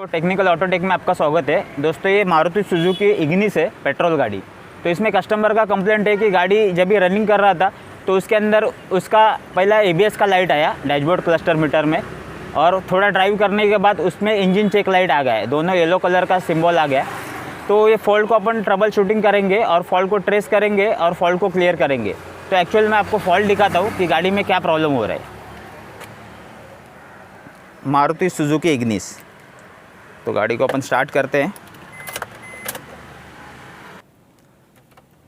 तो technical Autotech में आपका स्वागत है। दोस्तों, ये मारुति सुजुकी इग्निस है, पेट्रोल गाड़ी। तो इसमें कस्टमर का कंप्लेंट है कि गाड़ी जब भी रनिंग कर रहा था तो उसके अंदर उसका पहला एबीएस का लाइट आया डैशबोर्ड क्लस्टर मीटर में, और थोड़ा ड्राइव करने के बाद उसमें इंजन चेक लाइट आ गया है, दोनों येलो कलर का सिंबल आ गया। तो ये फॉल्ट को अपन ट्रबल शूटिंग करेंगे और फॉल्ट को ट्रेस करेंगे और फॉल्ट को क्लियर करेंगे। तो एक्चुअल में आपको फॉल्ट दिखाता हूँ कि गाड़ी में क्या प्रॉब्लम हो रहा है। Maruti Suzuki Ignis. तो गाड़ी को अपन स्टार्ट करते हैं।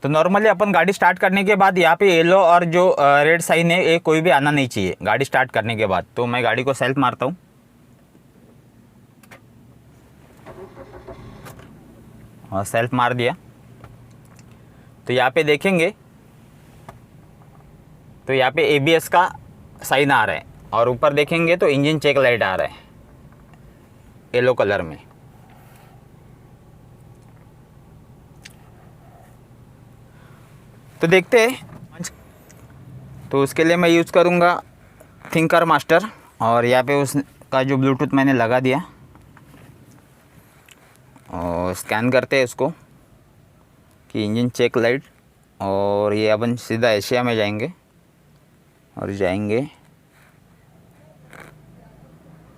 तो नॉर्मली अपन गाड़ी स्टार्ट करने के बाद यहाँ पे येलो और जो रेड साइन है ये कोई भी आना नहीं चाहिए गाड़ी स्टार्ट करने के बाद। तो मैं गाड़ी को सेल्फ मारता हूँ और सेल्फ मार दिया। तो यहाँ पे देखेंगे तो यहाँ पे एबीएस का साइन आ रहा है और ऊपर देखेंगे तो इंजन चेक लाइट आ रहा है येलो कलर में। तो देखते हैं। तो उसके लिए मैं यूज़ करूँगा थिंकर मास्टर, और यहाँ पे उसका जो ब्लूटूथ मैंने लगा दिया और स्कैन करते हैं उसको कि इंजन चेक लाइट। और ये अपन सीधा एशिया में जाएंगे और जाएंगे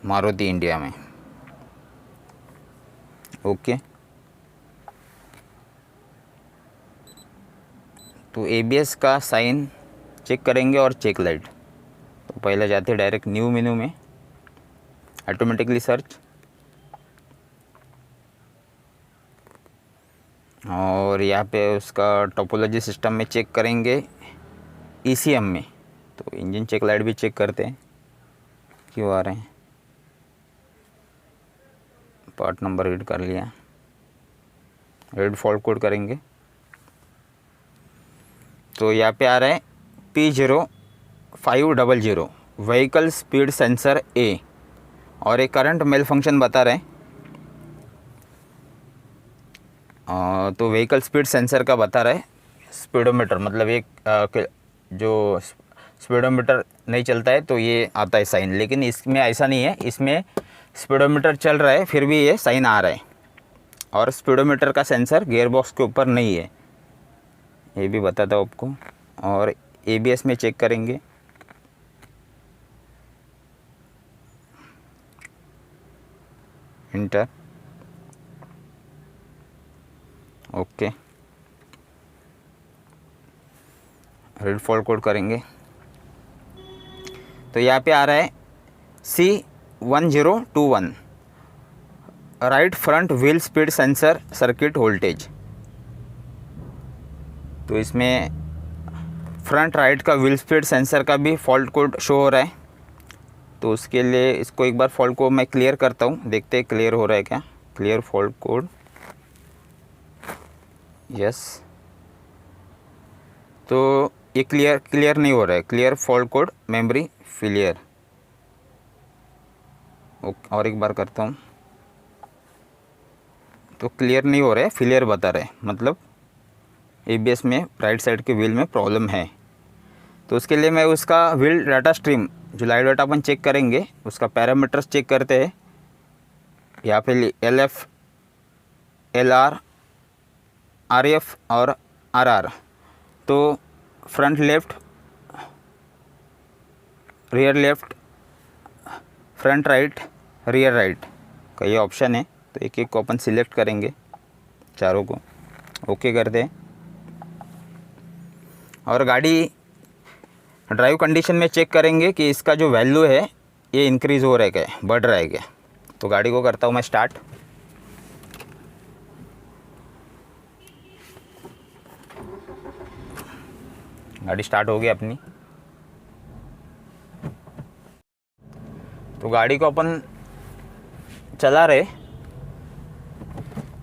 मारुति इंडिया में। ओके, तो एबीएस का साइन चेक करेंगे और चेक लाइट। तो पहले जाते हैं डायरेक्ट न्यू मेनू में, ऑटोमेटिकली सर्च, और यहाँ पे उसका टोपोलॉजी सिस्टम में चेक करेंगे ईसीएम में। तो इंजन चेक लाइट भी चेक करते हैं क्यों आ रहे हैं। पार्ट नंबर रीड कर लिया, रीड फॉल्ट कोड करेंगे। तो यहाँ पे आ रहा है P0500 व्हीकल स्पीड सेंसर ए, और एक करंट मेल फंक्शन बता रहे हैं। तो व्हीकल स्पीड सेंसर का बता रहा है स्पीडोमीटर, मतलब एक जो स्पीडोमीटर नहीं चलता है तो ये आता है साइन, लेकिन इसमें ऐसा नहीं है। इसमें स्पीडोमीटर चल रहा है फिर भी ये साइन आ रहा है, और स्पीडोमीटर का सेंसर गियर बॉक्स के ऊपर नहीं है, ये भी बताता हूँ आपको। और एबीएस में चेक करेंगे, inter, okay, read fault code करेंगे। तो यहाँ पे आ रहा है C1021 right front wheel speed sensor circuit voltage. तो इसमें फ्रंट राइट का व्हील स्पीड सेंसर का भी फॉल्ट कोड शो हो रहा है। तो उसके लिए इसको एक बार फॉल्ट को मैं क्लियर करता हूँ, देखते हैं क्लियर हो रहा है क्या। Clear fault code, yes. तो ये क्लियर नहीं हो रहा है, clear fault code memory failure. और एक बार करता हूँ, तो क्लियर नहीं हो रहा है, फेलियर बता रहे हैं, मतलब एबीएस में राइट साइड के व्हील में प्रॉब्लम है। तो उसके लिए मैं उसका व्हील डाटा स्ट्रीम जो लाइव डाटा अपन चेक करेंगे उसका पैरामीटर्स चेक करते हैं। यहाँ पे LF, LR, RF और RR। तो front left, rear left, front right, rear right का ये ऑप्शन है। तो एक एक को अपन सिलेक्ट करेंगे, चारों को ओके करते हैं। और गाड़ी ड्राइव कंडीशन में चेक करेंगे कि इसका जो वैल्यू है ये इंक्रीज़ हो रहा है क्या, बढ़ रहा है क्या। तो गाड़ी को करता हूँ मैं स्टार्ट। गाड़ी स्टार्ट हो गई अपनी। तो गाड़ी को अपन चला रहे,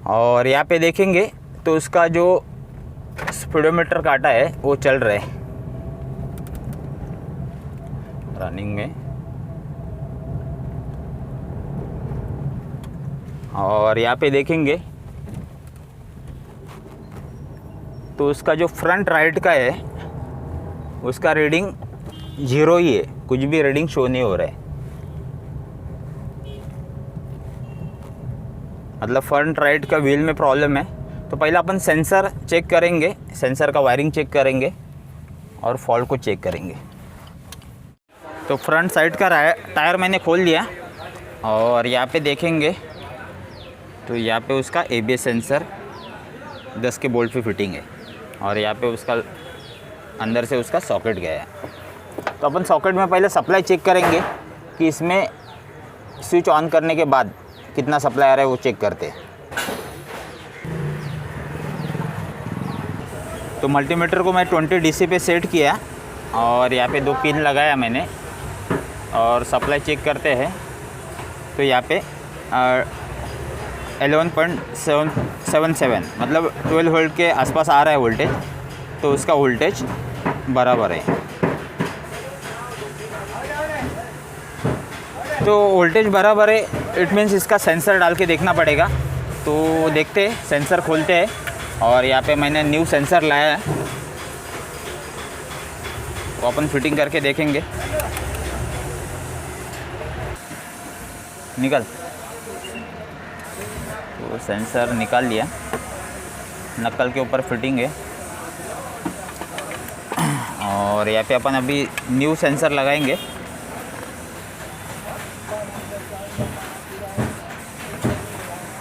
और यहाँ पे देखेंगे तो उसका जो स्पीडोमीटर काटा है वो चल रहा है रनिंग में। और यहाँ पे देखेंगे तो उसका जो फ्रंट राइट का है उसका रीडिंग 0 ही है, कुछ भी रीडिंग शो नहीं हो रहा है। मतलब फ्रंट राइट का व्हील में प्रॉब्लम है। तो पहले अपन सेंसर चेक करेंगे, सेंसर का वायरिंग चेक करेंगे और फॉल्ट को चेक करेंगे। तो फ्रंट साइड का टायर मैंने खोल लिया और यहाँ पे देखेंगे तो यहाँ पे उसका ABS सेंसर 10 के बोल्ट पे फिटिंग है और यहाँ पे उसका अंदर से उसका सॉकेट गया है। तो अपन सॉकेट में पहले सप्लाई चेक करेंगे कि इसमें स्विच ऑन करने के बाद कितना सप्लाई आ रहा है वो चेक करते हैं। तो मल्टीमीटर को मैं 20 DC पे सेट किया और यहाँ पे 2 पिन लगाया मैंने और सप्लाई चेक करते हैं। तो यहाँ पे 11.77 मतलब 12 वोल्ट के आसपास आ रहा है वोल्टेज। तो उसका वोल्टेज बराबर है। तो वोल्टेज बराबर है, इट मीन्स इसका सेंसर डाल के देखना पड़ेगा। तो देखते हैं, सेंसर खोलते हैं और यहाँ पे मैंने न्यू सेंसर लाया है, तो अपन फिटिंग करके देखेंगे। निकल, तो सेंसर निकाल लिया, नक्कल के ऊपर फिटिंग है और यहाँ पे अपन अभी न्यू सेंसर लगाएंगे।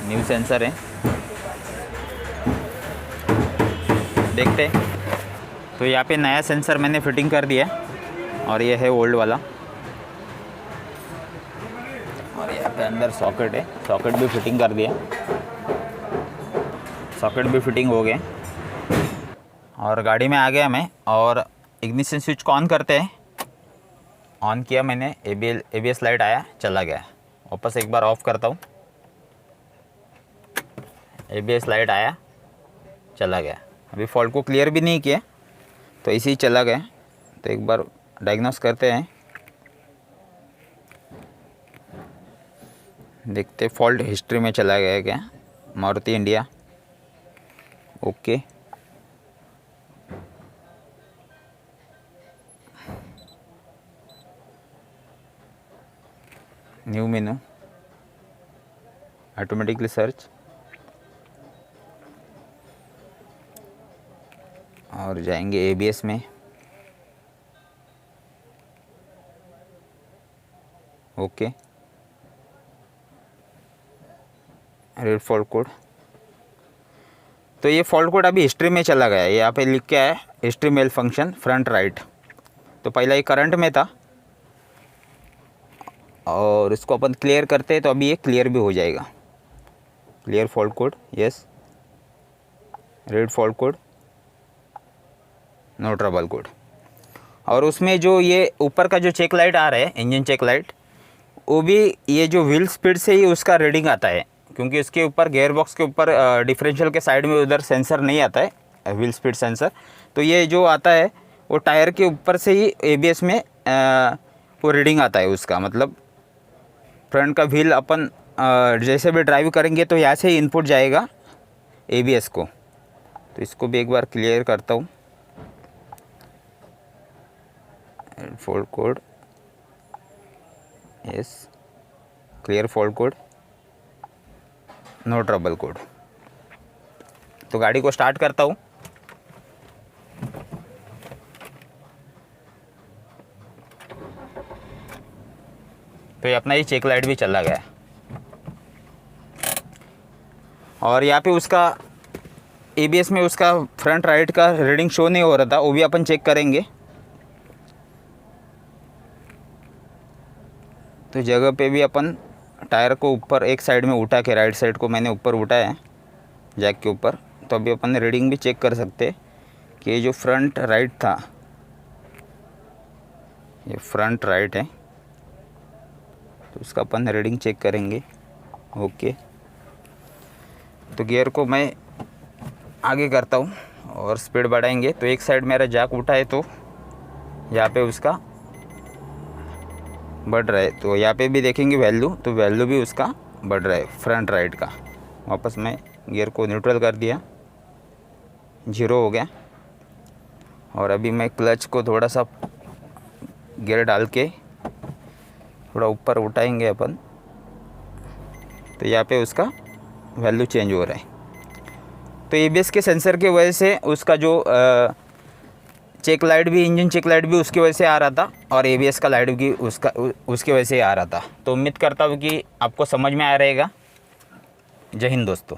न्यू सेंसर है, देखते। तो यहाँ पे नया सेंसर मैंने फिटिंग कर दिया और ये है ओल्ड वाला। और यहाँ पे अंदर सॉकेट है, सॉकेट भी फिटिंग कर दिया, सॉकेट भी फिटिंग हो गए। और गाड़ी में आ गया मैं और इग्निशन स्विच को ऑन करते हैं। ऑन किया मैंने, ABS लाइट आया, चला गया। वापस एक बार ऑफ़ करता हूँ, ABS लाइट आया, चला गया। अभी फॉल्ट को क्लियर भी नहीं किया तो इसी ही चला गया। तो एक बार डायग्नोस करते हैं, देखते फॉल्ट हिस्ट्री में चला गया क्या। Maruti India, okay. न्यू मेनू, ऑटोमेटिकली सर्च और जाएंगे ABS में, ओके। रेड फॉल्ट कोड, तो ये फॉल्ट कोड अभी हिस्ट्री में चला गया है। यहाँ पे लिख के है history mail function front right. तो पहला ये करंट में था और इसको अपन क्लियर करते हैं तो अभी ये क्लियर भी हो जाएगा। Clear fault code, yes. Read fault code, no trouble code. और उसमें जो ये ऊपर का जो चेक लाइट आ रहा है, इंजन चेक लाइट, वो भी ये जो व्हील स्पीड से ही उसका रीडिंग आता है, क्योंकि उसके ऊपर गियर बॉक्स के ऊपर डिफरेंशियल के साइड में उधर सेंसर नहीं आता है, व्हील स्पीड सेंसर। तो ये जो आता है वो टायर के ऊपर से ही ABS में वो रीडिंग आता है उसका। मतलब फ्रंट का व्हील अपन जैसे भी ड्राइव करेंगे तो यहाँ से ही इनपुट जाएगा ABS को। तो इसको भी एक बार क्लियर करता हूँ। Fault code, yes. Clear fault code, no trouble code. तो गाड़ी को स्टार्ट करता हूँ। तो ये अपना ही चेक लाइट भी चला गया और यहाँ पे उसका ABS में उसका फ्रंट राइट का रीडिंग शो नहीं हो रहा था, वो भी अपन चेक करेंगे। तो जगह पे भी अपन टायर को ऊपर एक साइड में उठा के, राइट साइड को मैंने ऊपर उठाया है जैक के ऊपर। तो अभी अपन रीडिंग भी चेक कर सकते हैं कि ये जो फ्रंट राइट था, ये फ्रंट राइट है, तो उसका अपन रीडिंग चेक करेंगे, ओके। तो गियर को मैं आगे करता हूँ और स्पीड बढ़ाएंगे। तो एक साइड मेरा जैक उठा है तो यहाँ पे उसका बढ़ रहा है। तो यहाँ पे भी देखेंगे वैल्यू, तो वैल्यू भी उसका बढ़ रहा है फ्रंट राइट का। वापस मैं गियर को न्यूट्रल कर दिया, 0 हो गया। और अभी मैं क्लच को थोड़ा सा गियर डाल के थोड़ा ऊपर उठाएंगे अपन। तो यहाँ पे उसका वैल्यू चेंज हो रहा है। तो ABS के सेंसर की वजह से उसका जो चेक लाइट भी, इंजन चेक लाइट भी उसकी वजह से आ रहा था और ABS का लाइट भी उसकी वजह से आ रहा था। तो उम्मीद करता हूँ कि आपको समझ में आ रहेगा। जय हिंद दोस्तों।